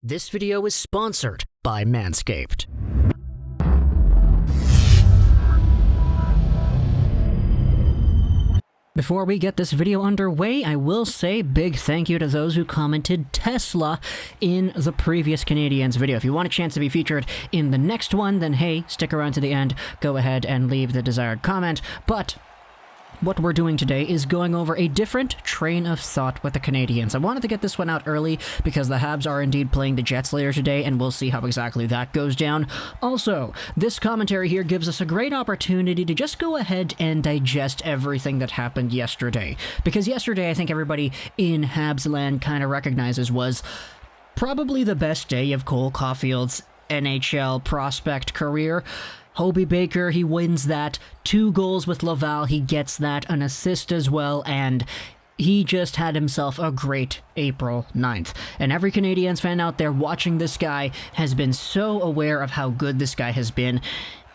This video is sponsored by Manscaped. Before we get this video underway, I will say big thank you to those who commented Tesla in the previous Canadiens video. If you want a chance to be featured in the next one, then hey, stick around to the end, go ahead and leave the desired comment. But what we're doing today is going over a different train of thought with the Canadiens. I wanted to get this one out early because the Habs are indeed playing the Jets later today, and we'll see how exactly that goes down. Also, this commentary here gives us a great opportunity to just go ahead and digest everything that happened yesterday. Because yesterday, I think everybody in Habs land kind of recognizes was probably the best day of Cole Caulfield's NHL prospect career. Hobie Baker, he wins that. 2 goals with Laval, he gets that. An assist as well, and he just had himself a great April 9th. And every Canadiens fan out there watching this guy has been so aware of how good this guy has been.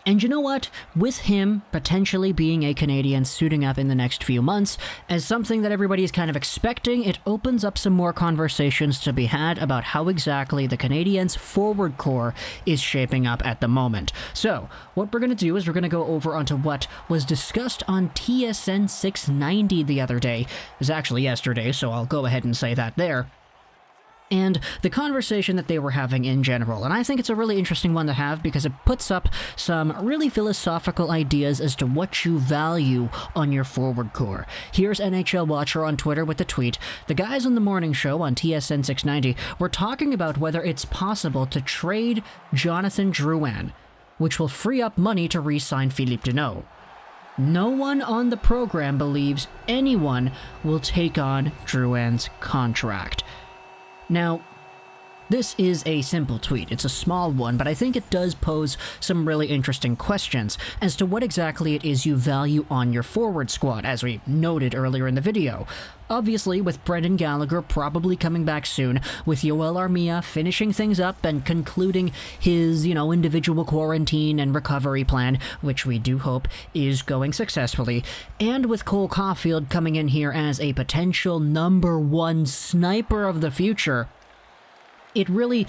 And you know what? With him potentially being a Canadian suiting up in the next few months, as something that everybody is kind of expecting, it opens up some more conversations to be had about how exactly the Canadiens' forward core is shaping up at the moment. So, what we're going to do is we're going to go over onto what was discussed on TSN 690 the other day. It was actually yesterday, so I'll go ahead and say that there. And the conversation that they were having in general. And I think it's a really interesting one to have because it puts up some really philosophical ideas as to what you value on your forward core. Here's NHL Watcher on Twitter with the tweet. The guys on the morning show on TSN 690 were talking about whether it's possible to trade Jonathan Drouin, which will free up money to re-sign Phillip Danault. No one on the program believes anyone will take on Drouin's contract. Now, this is a simple tweet. It's a small one, but I think it does pose some really interesting questions as to what exactly it is you value on your forward squad, as we noted earlier in the video. Obviously, with Brendan Gallagher probably coming back soon, with Yoel Armia finishing things up and concluding his, individual quarantine and recovery plan, which we do hope is going successfully, and with Cole Caulfield coming in here as a potential #1 sniper of the future, it really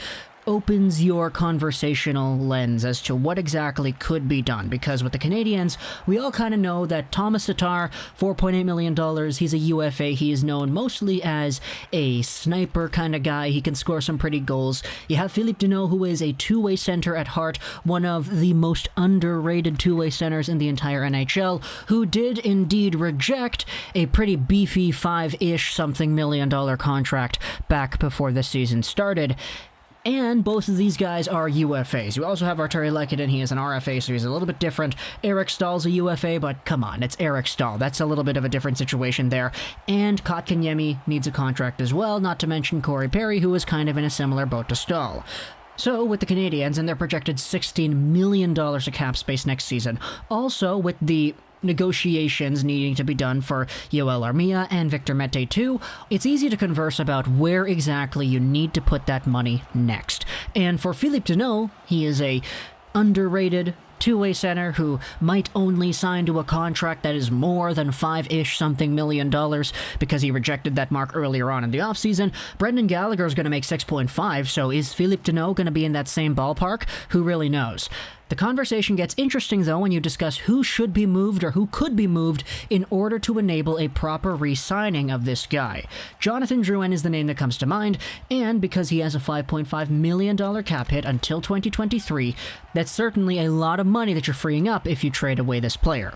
opens your conversational lens as to what exactly could be done. Because with the Canadiens, we all kind of know that Thomas Tatar, $4.8 million, he's a UFA. He is known mostly as a sniper kind of guy. He can score some pretty goals. You have Phillip Danault, who is a two-way center at heart, one of the most underrated two-way centers in the entire NHL, who did indeed reject a pretty beefy 5-ish something million dollar contract back before the season started. And both of these guys are UFAs. You also have Arturi Lehkonen. He is an RFA, so he's a little bit different. Eric Stahl's a UFA, but come on, it's Eric Stahl. That's a little bit of a different situation there. And Kotkaniemi needs a contract as well, not to mention Corey Perry, who is kind of in a similar boat to Stahl. So, with the Canadiens and their projected $16 million of cap space next season, also with the negotiations needing to be done for Yoel Armia and Victor Mete too, it's easy to converse about where exactly you need to put that money next. And for Phillip Danault, he is a underrated two-way center who might only sign to a contract that is more than 5-ish something million dollars because he rejected that mark earlier on in the offseason. Brendan Gallagher is going to make 6.5, so is Phillip Danault going to be in that same ballpark? Who really knows? The conversation gets interesting, though, when you discuss who should be moved or who could be moved in order to enable a proper re-signing of this guy. Jonathan Drouin is the name that comes to mind, and because he has a $5.5 million cap hit until 2023, that's certainly a lot of money that you're freeing up if you trade away this player.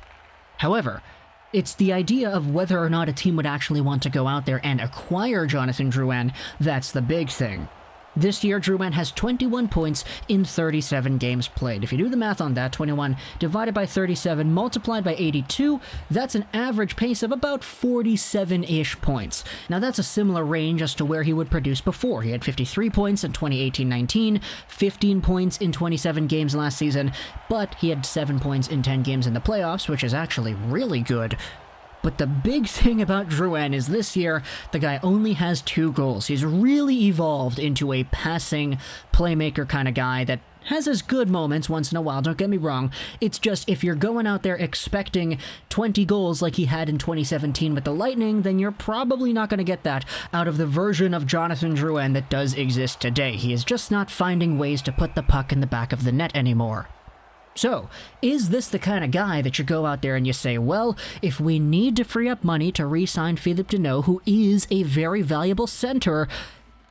However, it's the idea of whether or not a team would actually want to go out there and acquire Jonathan Drouin that's the big thing. This year, Drouin has 21 points in 37 games played. If you do the math on that, 21 divided by 37 multiplied by 82, that's an average pace of about 47-ish points. Now, that's a similar range as to where he would produce before. He had 53 points in 2018-19, 15 points in 27 games last season, but he had 7 points in 10 games in the playoffs, which is actually really good. But the big thing about Drouin is this year, the guy only has 2 goals. He's really evolved into a passing playmaker kind of guy that has his good moments once in a while, don't get me wrong. It's just if you're going out there expecting 20 goals like he had in 2017 with the Lightning, then you're probably not going to get that out of the version of Jonathan Drouin that does exist today. He is just not finding ways to put the puck in the back of the net anymore. So, is this the kind of guy that you go out there and you say, well, if we need to free up money to re-sign Phillip Danault, who is a very valuable center,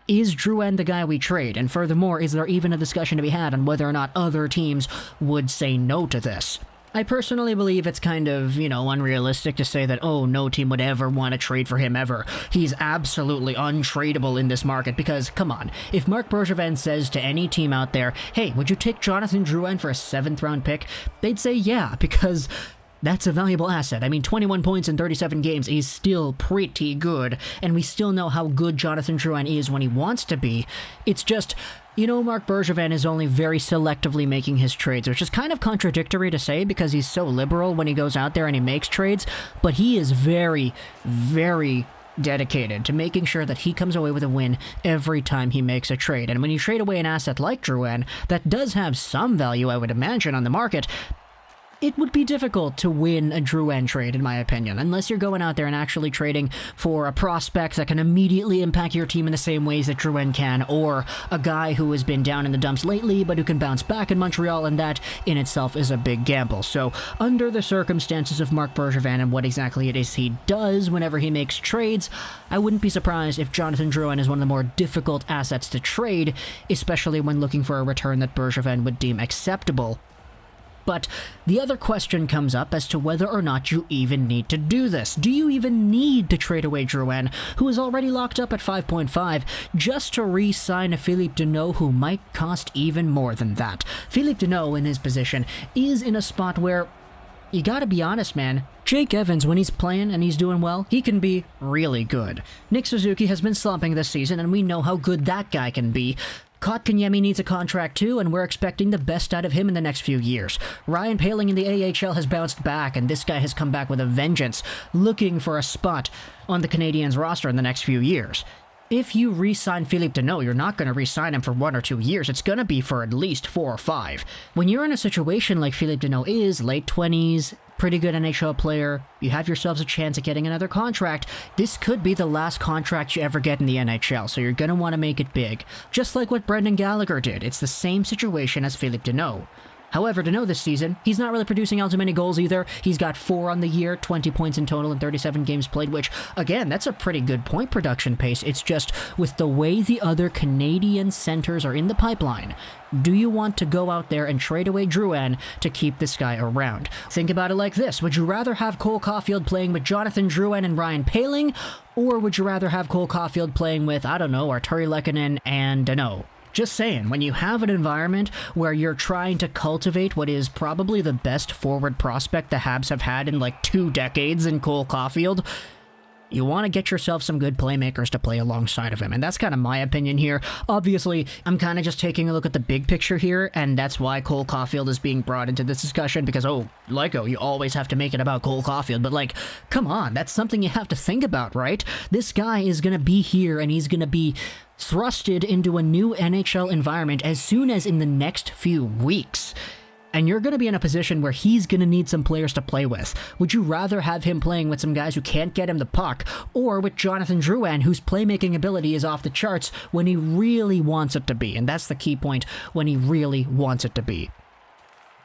is Drouin the guy we trade? And furthermore, is there even a discussion to be had on whether or not other teams would say no to this? I personally believe it's kind of, unrealistic to say that, oh, no team would ever want to trade for him ever. He's absolutely untradeable in this market because, come on, if Marc Bergevin says to any team out there, hey, would you take Jonathan Drouin for a 7th-round pick? They'd say yeah, because that's a valuable asset. I mean, 21 points in 37 games is still pretty good, and we still know how good Jonathan Drouin is when he wants to be. It's just, Marc Bergevin is only very selectively making his trades, which is kind of contradictory to say because he's so liberal when he goes out there and he makes trades, but he is very, very dedicated to making sure that he comes away with a win every time he makes a trade. And when you trade away an asset like Drouin, that does have some value, I would imagine, on the market, it would be difficult to win a Drouin trade, in my opinion, unless you're going out there and actually trading for a prospect that can immediately impact your team in the same ways that Drouin can, or a guy who has been down in the dumps lately but who can bounce back in Montreal, and that in itself is a big gamble. So, under the circumstances of Marc Bergevin and what exactly it is he does whenever he makes trades, I wouldn't be surprised if Jonathan Drouin is one of the more difficult assets to trade, especially when looking for a return that Bergevin would deem acceptable. But the other question comes up as to whether or not you even need to do this. Do you even need to trade away Drouin, who is already locked up at 5.5, just to re-sign a Phillip Danault who might cost even more than that? Phillip Danault, in his position, is in a spot where, you gotta be honest, man, Jake Evans, when he's playing and he's doing well, he can be really good. Nick Suzuki has been slumping this season, and we know how good that guy can be. Kotkaniemi needs a contract too, and we're expecting the best out of him in the next few years. Ryan Poehling in the AHL has bounced back, and this guy has come back with a vengeance, looking for a spot on the Canadiens roster in the next few years. If you re-sign Phillip Danault, you're not going to re-sign him for 1 or 2 years. It's going to be for at least 4 or 5. When you're in a situation like Phillip Danault is, late 20s, pretty good NHL player, you have yourselves a chance at getting another contract, this could be the last contract you ever get in the NHL, so you're going to want to make it big. Just like what Brendan Gallagher did, it's the same situation as Phillip Danault. However, Danault this season, he's not really producing out too many goals either. He's got 4 on the year, 20 points in total in 37 games played, which, again, that's a pretty good point production pace. It's just, with the way the other Canadian centers are in the pipeline, do you want to go out there and trade away Drouin to keep this guy around? Think about it like this. Would you rather have Cole Caulfield playing with Jonathan Drouin and Ryan Poehling, or would you rather have Cole Caulfield playing with, Artturi Lehkonen and Danault? Just saying, when you have an environment where you're trying to cultivate what is probably the best forward prospect the Habs have had in like 2 decades in Cole Caulfield, you want to get yourself some good playmakers to play alongside of him, and that's kind of my opinion here. Obviously, I'm kind of just taking a look at the big picture here, and that's why Cole Caulfield is being brought into this discussion, because, you always have to make it about Cole Caulfield, but come on, that's something you have to think about, right? This guy is going to be here, and he's going to be thrusted into a new NHL environment as soon as in the next few weeks. And you're going to be in a position where he's going to need some players to play with. Would you rather have him playing with some guys who can't get him the puck, or with Jonathan Drouin, whose playmaking ability is off the charts when he really wants it to be? And that's the key point, when he really wants it to be.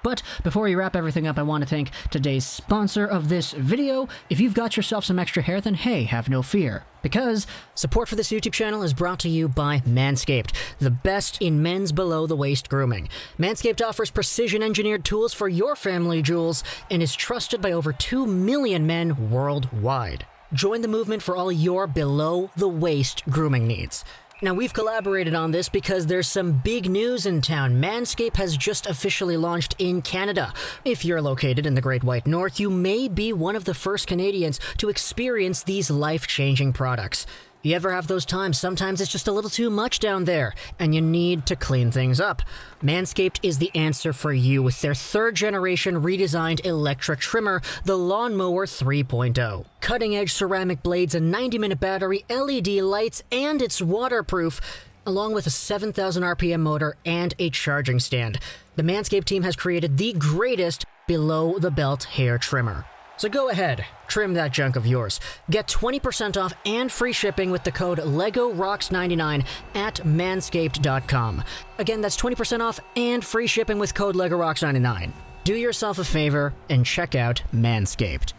But before we wrap everything up, I want to thank today's sponsor of this video. If you've got yourself some extra hair, then hey, have no fear, because support for this YouTube channel is brought to you by Manscaped, the best in men's below-the-waist grooming. Manscaped offers precision-engineered tools for your family jewels and is trusted by over 2 million men worldwide. Join the movement for all your below-the-waist grooming needs. Now, we've collaborated on this because there's some big news in town. Manscaped has just officially launched in Canada. If you're located in the Great White North, you may be one of the first Canadians to experience these life-changing products. You ever have those times? Sometimes it's just a little too much down there, and you need to clean things up. Manscaped is the answer for you with their 3rd-generation redesigned electric trimmer, the Lawnmower 3.0. Cutting-edge ceramic blades, a 90-minute battery, LED lights, and it's waterproof. along with a 7,000 RPM motor and a charging stand. The Manscaped team has created the greatest below-the-belt hair trimmer. So go ahead, trim that junk of yours. Get 20% off and free shipping with the code LEGOROCKS99 at manscaped.com. Again, that's 20% off and free shipping with code LEGOROCKS99. Do yourself a favor and check out Manscaped.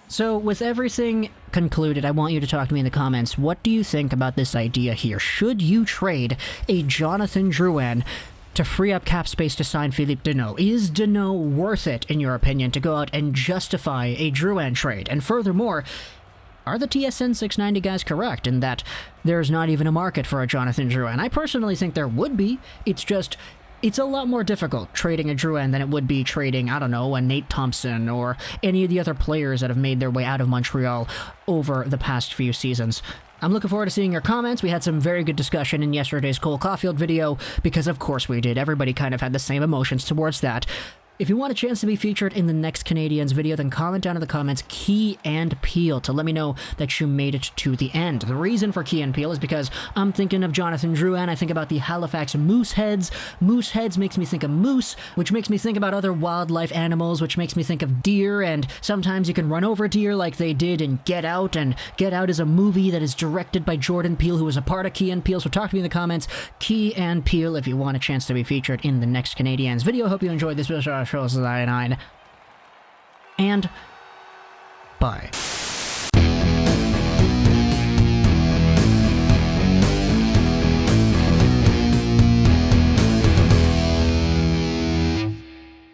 So, with everything concluded, I want you to talk to me in the comments. What do you think about this idea here? Should you trade a Jonathan Drouin to free up cap space to sign Phillip Danault? Is Danault worth it, in your opinion, to go out and justify a Drouin trade? And furthermore, are the TSN 690 guys correct in that there's not even a market for a Jonathan Drouin? I personally think there would be. It's a lot more difficult trading a Drouin than it would be trading, I don't know, a Nate Thompson or any of the other players that have made their way out of Montreal over the past few seasons. I'm looking forward to seeing your comments. We had some very good discussion in yesterday's Cole Caulfield video, because of course we did. Everybody kind of had the same emotions towards that. If you want a chance to be featured in the next Canadiens video, then comment down in the comments Key and Peel to let me know that you made it to the end. The reason for Key and Peel is because I'm thinking of Jonathan Drouin. I think about the Halifax moose heads. Moose heads makes me think of moose, which makes me think about other wildlife animals, which makes me think of deer, and sometimes you can run over deer like they did in Get Out, and Get Out is a movie that is directed by Jordan Peele, who was a part of Key and Peel, so talk to me in the comments, Key and Peel, if you want a chance to be featured in the next Canadiens video. Hope you enjoyed this video. And bye.